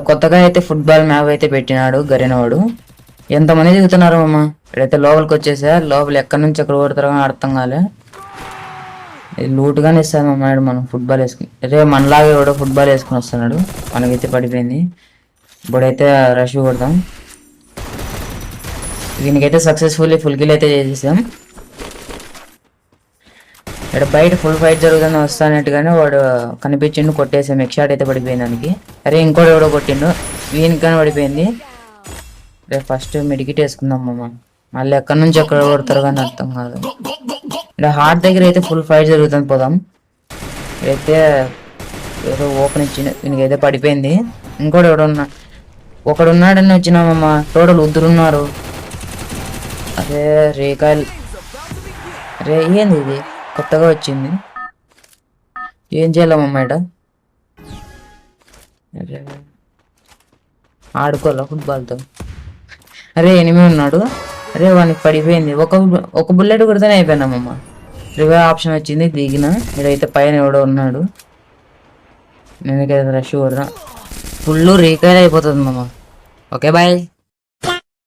కొత్తగా అయితే football map అయితే పెట్టినాడు గరినవాడు. ఎంతమంది దిగుతున్నారు అమ్మ. ఇక్కడైతే లోపలికి వచ్చేసా. లోపల ఎక్కడి నుంచి ఎక్కడ కొడతారో అర్థం కాలే. లూట్గానే ఇస్తాను అమ్మాడు మనం ఫుట్బాల్ వేసుకుని. అదే మనలాగా ఎవడో ఫుట్బాల్ వేసుకుని వస్తున్నాడు. మనకైతే పడిపోయింది. ఇప్పుడైతే రష్ కొడతాం. దీనికైతే సక్సెస్ఫుల్లీ ఫుల్ కిల్ అయితే చేసేసాం. ఇక్కడ బయట ఫుల్ ఫైట్ జరుగుతుంది వస్తానట్టుగానే వాడు కనిపించిండు, కొట్టేసాం. ఎక్షాట్ అయితే పడిపోయింది దానికి. అరే ఇంకోటి ఎవడో కొట్టిండు, వీనికి కానీ పడిపోయింది. రేపు ఫస్ట్ మెడికిట్ వేసుకుందాం అమ్మ. మళ్ళీ ఎక్కడి నుంచి ఎక్కడ కొడతారు కానీ అర్థం కాదు. ఇక్కడ హార్ట్ దగ్గర అయితే ఫుల్ ఫైట్ జరుగుతుంది. పోదాం. అయితే ఏదో ఓపెన్ ఇచ్చిండు, వీనికైతే పడిపోయింది. ఇంకోటి ఒకడు ఉన్నాడని వచ్చినామమ్మా. టోటల్ ఉన్నారు. అదే రేకాయలు. రే ఏంది ఇది కొత్తగా వచ్చింది, ఏం చేయాలమ్మా ఇట? అరే ఆడుకోవాలా ఫుట్బాల్తో? అరే ఎనిమిది ఉన్నాడు. అరే వానికి పడిపోయింది. ఒక బుల్లెట్ కొడితేనే అయిపోయినామమ్మ. రివైవ్ ఆప్షన్ వచ్చింది, దిగిన. ఇడైతే పైన ఎవడో ఉన్నాడు. నేనైతే రష్ కొడదా. ఫుల్ రీకైల్ అయిపోతుంది అమ్మ. Okay bye.